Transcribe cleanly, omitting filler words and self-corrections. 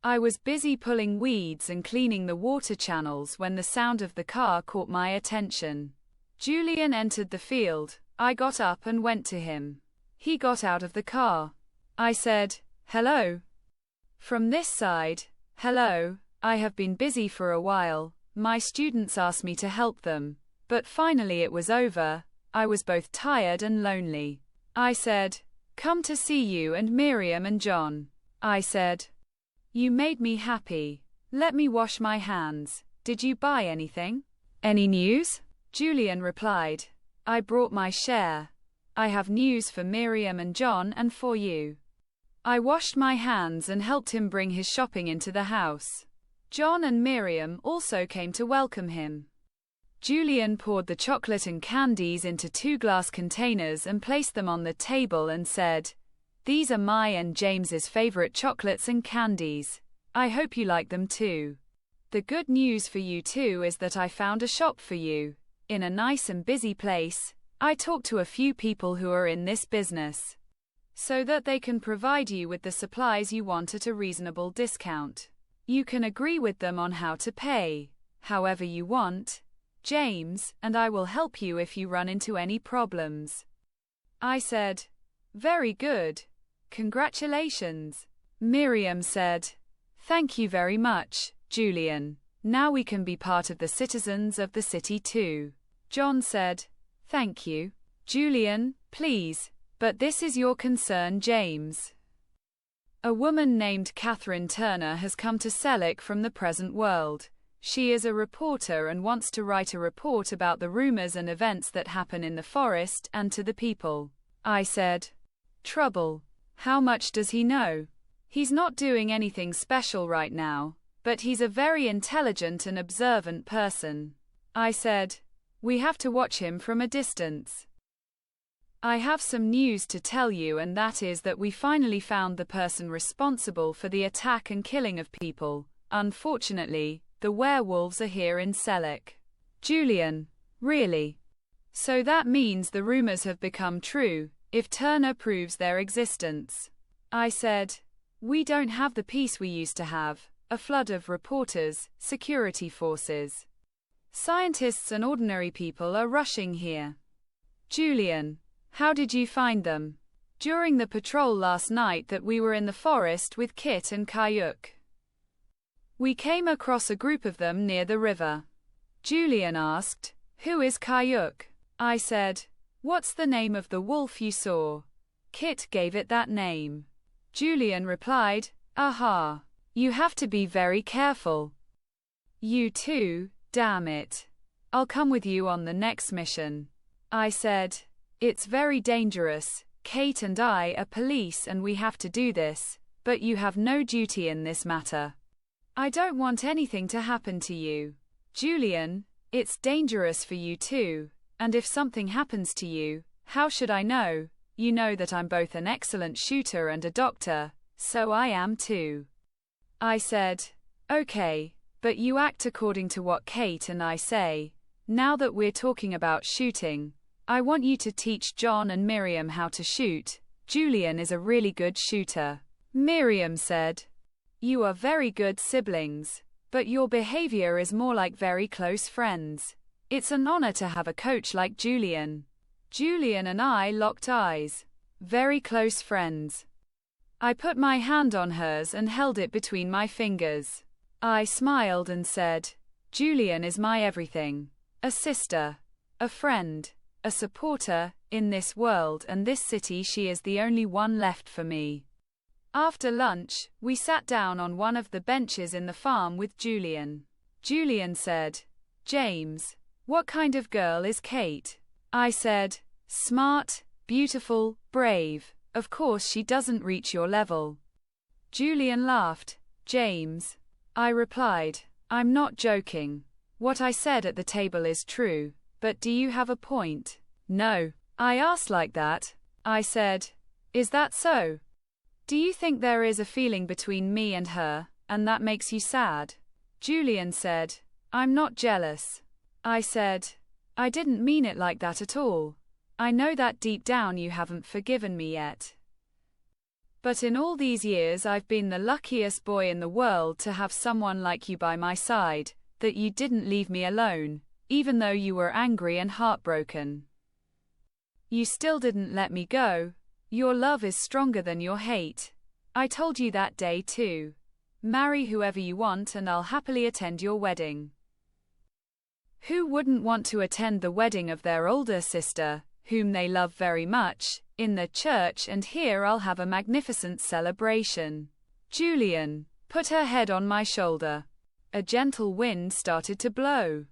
I was busy pulling weeds and cleaning the water channels when the sound of the car caught my attention. Julian entered the field. I got up and went to him. He got out of the car. I said, "Hello." From this side, "Hello, I have been busy for a while. My students asked me to help them. But finally it was over. I was both tired and lonely." I said, "Come to see you and Miriam and John." I said, "You made me happy. Let me wash my hands. Did you buy anything? Any news?" Julian replied, "I brought my share. I have news for Miriam and John and for you." I washed my hands and helped him bring his shopping into the house. John and Miriam also came to welcome him. Julian poured the chocolate and candies into 2 glass containers and placed them on the table and said, "These are my and James's favorite chocolates and candies. I hope you like them too. The good news for you too is that I found a shop for you. In a nice and busy place. I talked to a few people who are in this business, so that they can provide you with the supplies you want at a reasonable discount. You can agree with them on how to pay, however you want, James, and I will help you if you run into any problems." I said, "Very good. Congratulations." Miriam said, "Thank you very much, Julian. Now we can be part of the citizens of the city too." John said, "Thank you, Julian, please, but this is your concern, James. A woman named Catherine Turner has come to Selleck from the present world. She is a reporter and wants to write a report about the rumors and events that happen in the forest and to the people." I said, "Trouble. How much does he know?" "He's not doing anything special right now, but he's a very intelligent and observant person." I said, "We have to watch him from a distance." "I have some news to tell you, and that is that we finally found the person responsible for the attack and killing of people. Unfortunately, the werewolves are here in Selleck." Julian, "Really? So that means the rumors have become true, if Turner proves their existence." I said, "We don't have the peace we used to have, a flood of reporters, security forces. Scientists and ordinary people are rushing here." Julian, "How did you find them?" "During the patrol last night that we were in the forest with Kit and Kayuk. We came across a group of them near the river." Julian asked, "Who is Kayuk?" I said, "What's the name of the wolf you saw?" Kit gave it that name. Julian replied, "Aha. You have to be very careful." "You too, damn it. I'll come with you on the next mission." I said, "It's very dangerous. Kate and I are police and we have to do this, but you have no duty in this matter. I don't want anything to happen to you." Julian, "It's dangerous for you too, and if something happens to you, how should I know? You know that I'm both an excellent shooter and a doctor, so I am too." I said, "Okay, but you act according to what Kate and I say. Now that we're talking about shooting, I want you to teach John and Miriam how to shoot. Julian is a really good shooter." Miriam said, "You are very good siblings, but your behavior is more like very close friends. It's an honor to have a coach like Julian." Julian and I locked eyes. Very close friends. I put my hand on hers and held it between my fingers. I smiled and said, "Julian is my everything. A sister, a friend, a supporter. In this world and this city she is the only one left for me." After lunch, we sat down on one of the benches in the farm with Julian. Julian said, "James, what kind of girl is Kate?" I said, "Smart, beautiful, brave. Of course she doesn't reach your level." Julian laughed. "James," I replied, "I'm not joking. What I said at the table is true, but do you have a point?" "No." I asked like that. I said, "Is that so? Do you think there is a feeling between me and her, and that makes you sad?" Julian said, "I'm not jealous." I said, "I didn't mean it like that at all. I know that deep down you haven't forgiven me yet." But in all these years I've been the luckiest boy in the world to have someone like you by my side, that you didn't leave me alone, even though you were angry and heartbroken. You still didn't let me go. Your love is stronger than your hate. I told you that day too. Marry whoever you want and I'll happily attend your wedding. Who wouldn't want to attend the wedding of their older sister, whom they love very much, in the church, and here I'll have a magnificent celebration. Julian put her head on my shoulder. A gentle wind started to blow.